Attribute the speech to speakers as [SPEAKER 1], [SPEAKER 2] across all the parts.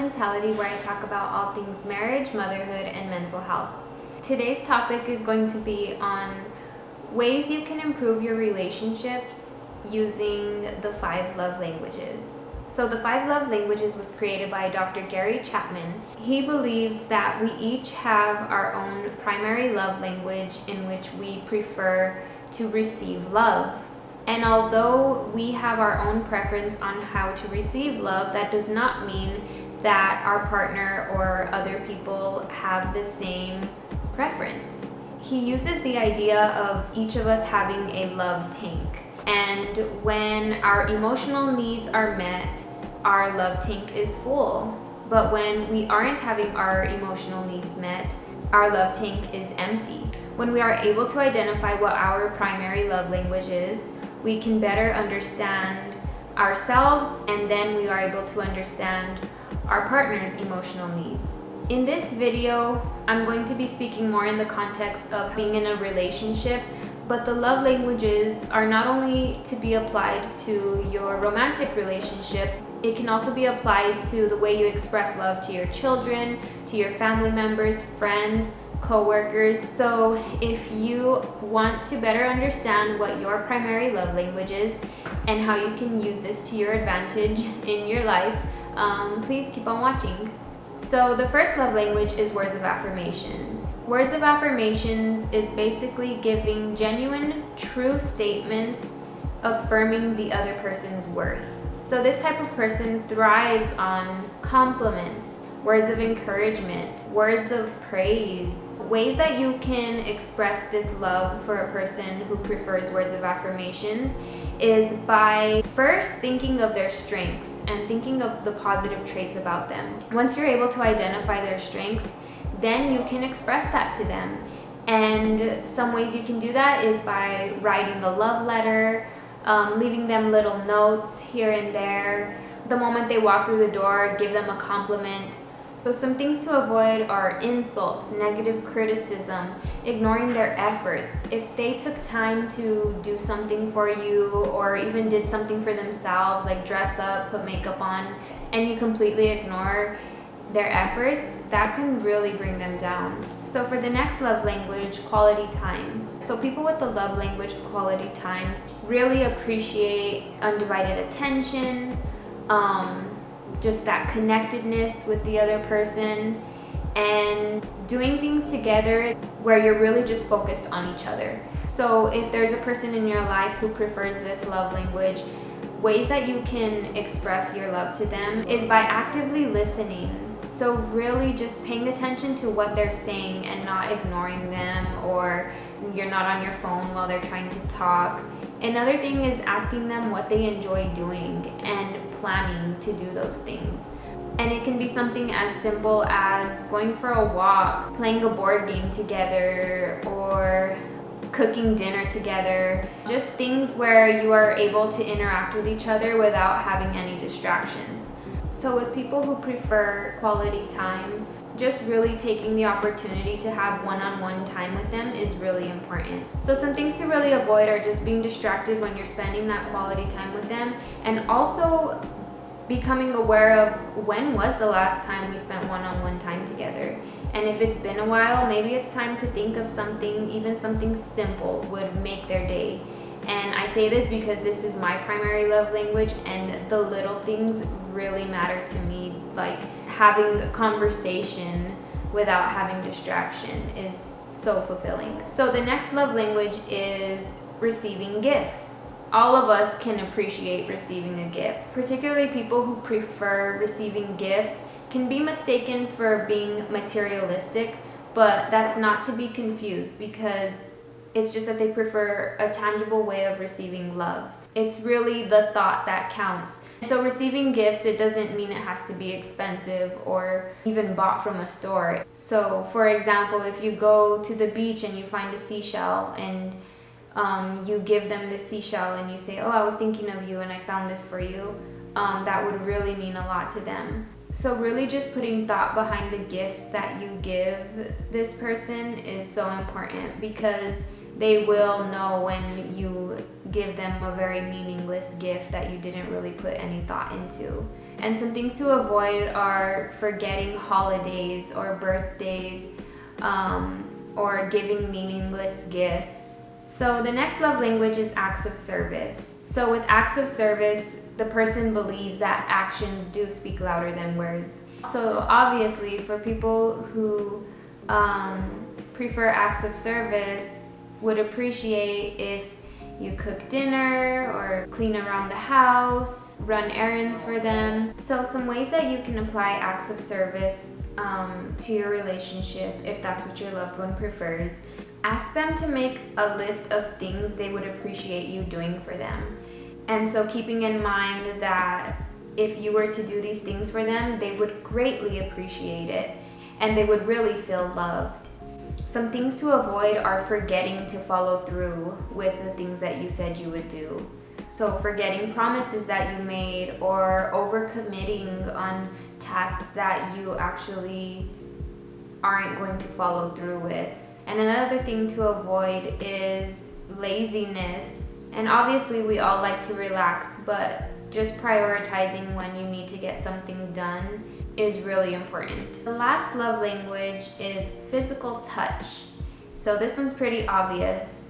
[SPEAKER 1] Mentality, where I talk about all things marriage, motherhood, and mental health. Today's topic is going to be on ways you can improve your relationships using the 5 love languages. So the 5 love languages was created by Dr. Chapman. He believed that we each have our own primary love language in which we prefer to receive love. And although we have our own preference on how to receive love, that does not mean that our partner or other people have the same preference. He uses the idea of each of us having a love tank. And when our emotional needs are met, our love tank is full. But when we aren't having our emotional needs met, our love tank is empty. When we are able to identify what our primary love language is, we can better understand ourselves, and then we are able to understand our partner's emotional needs. In this video, I'm going to be speaking more in the context of being in a relationship, but the love languages are not only to be applied to your romantic relationship, it can also be applied to the way you express love to your children, to your family members, friends, co-workers. So if you want to better understand what your primary love language is and how you can use this to your advantage in your life, please keep on watching. So the first love language is words of affirmation. Words of affirmations is basically giving genuine, true statements affirming the other person's worth. So this type of person thrives on compliments, words of encouragement, words of praise. Ways that you can express this love for a person who prefers words of affirmations is by first thinking of their strengths and thinking of the positive traits about them. Once you're able to identify their strengths, then you can express that to them. And some ways you can do that is by writing a love letter, leaving them little notes here and there. The moment they walk through the door, give them a compliment. So some things to avoid are insults, negative criticism, ignoring their efforts. If they took time to do something for you or even did something for themselves, like dress up, put makeup on, and you completely ignore their efforts, that can really bring them down. So for the next love language, quality time. So people with the love language quality time really appreciate undivided attention, just that connectedness with the other person, and doing things together where you're really just focused on each other. So if there's a person in your life who prefers this love language, ways that you can express your love to them is by actively listening. So really just paying attention to what they're saying and not ignoring them, or you're not on your phone while they're trying to talk. Another thing is asking them what they enjoy doing and planning to do those things. And it can be something as simple as going for a walk, playing a board game together, or cooking dinner together. Just things where you are able to interact with each other without having any distractions. So with people who prefer quality time, just really taking the opportunity to have one-on-one time with them is really important. So some things to really avoid are just being distracted when you're spending that quality time with them, and also becoming aware of when was the last time we spent one-on-one time together. And if it's been a while, maybe it's time to think of something, even something simple would make their day. And I say this because this is my primary love language, and the little things really matter to me. Like having a conversation without having distraction is so fulfilling. So the next love language is receiving gifts. All of us can appreciate receiving a gift. Particularly people who prefer receiving gifts can be mistaken for being materialistic, but that's not to be confused, because it's just that they prefer a tangible way of receiving love. It's really the thought that counts. So receiving gifts, it doesn't mean it has to be expensive or even bought from a store. So for example, if you go to the beach and you find a seashell and you give them the seashell and you say, oh, I was thinking of you and I found this for you, that would really mean a lot to them. So really just putting thought behind the gifts that you give this person is so important, because they will know when you give them a very meaningless gift that you didn't really put any thought into. And some things to avoid are forgetting holidays or birthdays, or giving meaningless gifts. So the next love language is acts of service. So with acts of service, the person believes that actions do speak louder than words. So obviously for people who prefer acts of service, would appreciate if you cook dinner or clean around the house, run errands for them. So some ways that you can apply acts of service to your relationship, if that's what your loved one prefers. Ask them to make a list of things they would appreciate you doing for them. And so keeping in mind that if you were to do these things for them, they would greatly appreciate it and they would really feel loved. Some things to avoid are forgetting to follow through with the things that you said you would do. So forgetting promises that you made or overcommitting on tasks that you actually aren't going to follow through with. And another thing to avoid is laziness. And obviously we all like to relax, but just prioritizing when you need to get something done is really important. The last love language is physical touch. So this one's pretty obvious.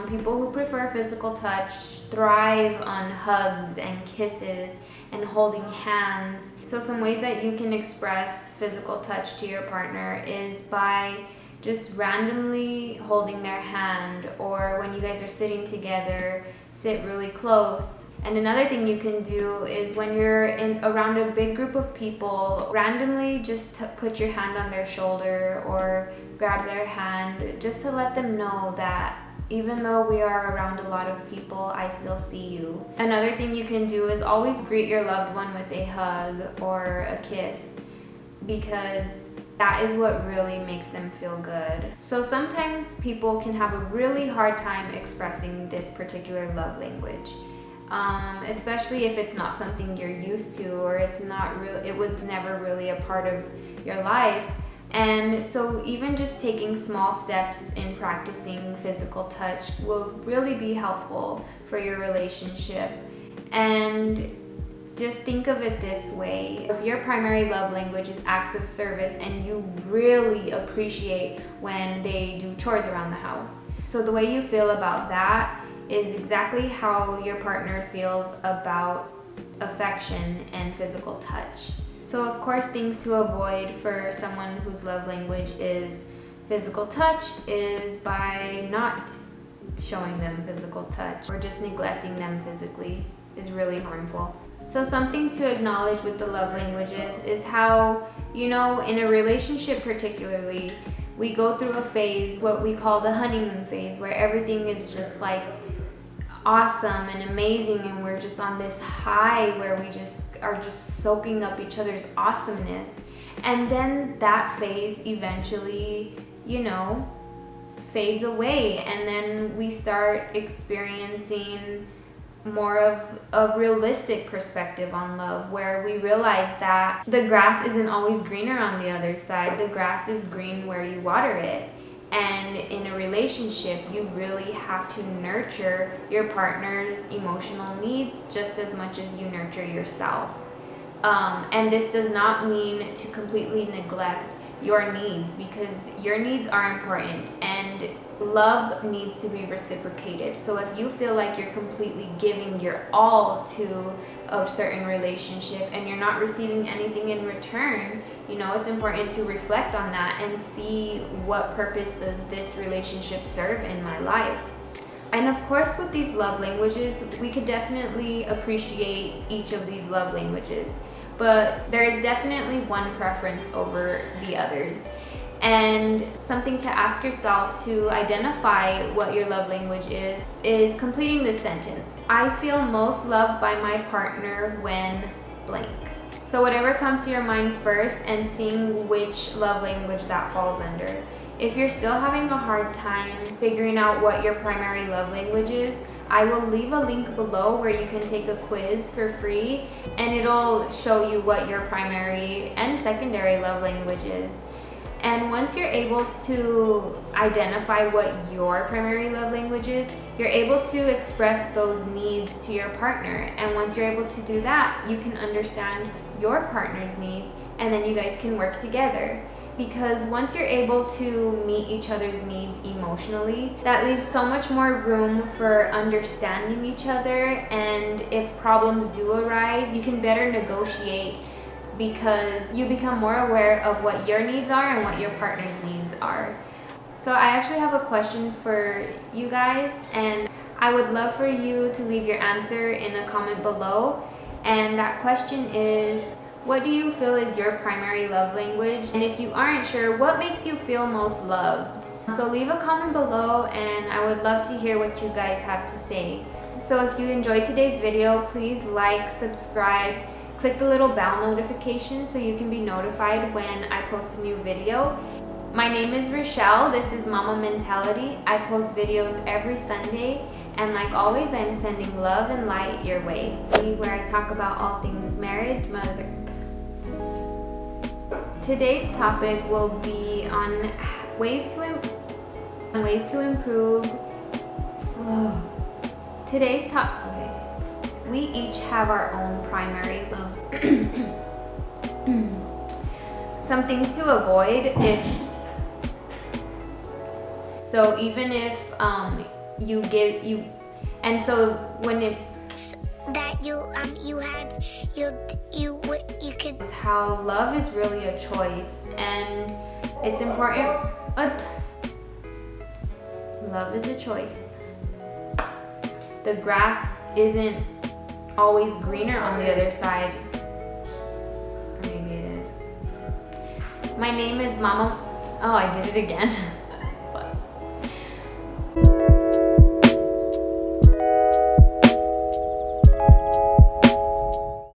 [SPEAKER 1] People who prefer physical touch thrive on hugs and kisses and holding hands. So some ways that you can express physical touch to your partner is by just randomly holding their hand, or when you guys are sitting together, sit really close. And another thing you can do is when you're around a big group of people, randomly just put your hand on their shoulder or grab their hand, just to let them know that even though we are around a lot of people, I still see you. Another thing you can do is always greet your loved one with a hug or a kiss, because that is what really makes them feel good. So sometimes people can have a really hard time expressing this particular love language. Especially if it's not something you're used to, or it was never really a part of your life. And so even just taking small steps in practicing physical touch will really be helpful for your relationship. And just think of it this way: if your primary love language is acts of service and you really appreciate when they do chores around the house, so the way you feel about that is exactly how your partner feels about affection and physical touch. So of course, things to avoid for someone whose love language is physical touch is by not showing them physical touch, or just neglecting them physically is really harmful. So something to acknowledge with the love languages is how, in a relationship particularly, we go through a phase, what we call the honeymoon phase, where everything is just like awesome and amazing, and we're just on this high where we just are just soaking up each other's awesomeness. And then that phase eventually, fades away, and then we start experiencing more of a realistic perspective on love, where we realize that the grass isn't always greener on the other side. The grass is green where you water it. And in a relationship, you really have to nurture your partner's emotional needs just as much as you nurture yourself. And this does not mean to completely neglect your needs, because your needs are important and love needs to be reciprocated. So if you feel like you're completely giving your all to a certain relationship and you're not receiving anything in return, it's important to reflect on that and see what purpose does this relationship serve in my life. And of course, with these love languages, we could definitely appreciate each of these love languages, but there is definitely one preference over the others. And something to ask yourself to identify what your love language is completing this sentence: I feel most loved by my partner when blank. So whatever comes to your mind first, and seeing which love language that falls under. If you're still having a hard time figuring out what your primary love language is, I will leave a link below where you can take a quiz for free, and it'll show you what your primary and secondary love language is. And once you're able to identify what your primary love language is, you're able to express those needs to your partner. And once you're able to do that, you can understand with your partner's needs, and then you guys can work together. Because once you're able to meet each other's needs emotionally, that leaves so much more room for understanding each other, and if problems do arise, you can better negotiate because you become more aware of what your needs are and what your partner's needs are. So I actually have a question for you guys, and I would love for you to leave your answer in a comment below. And that question is, what do you feel is your primary love language? And if you aren't sure, what makes you feel most loved? So leave a comment below, and I would love to hear what you guys have to say. So if you enjoyed today's video, please like, subscribe, click the little bell notification so you can be notified when I post a new video. My name is Rochelle. This is Mama Mentality. I post videos every Sunday, and like always, I'm sending love and light your way, where I talk about all things marriage, mother. Today's topic will be on ways to improve. Today's topic. Okay. We each have our own primary love. Some things to avoid even if and so when it
[SPEAKER 2] that you could
[SPEAKER 1] how love is really a choice, and it's important. Love is a choice. The grass isn't always greener on the other side. Or maybe it is. My name is Mama. Oh, I did it again.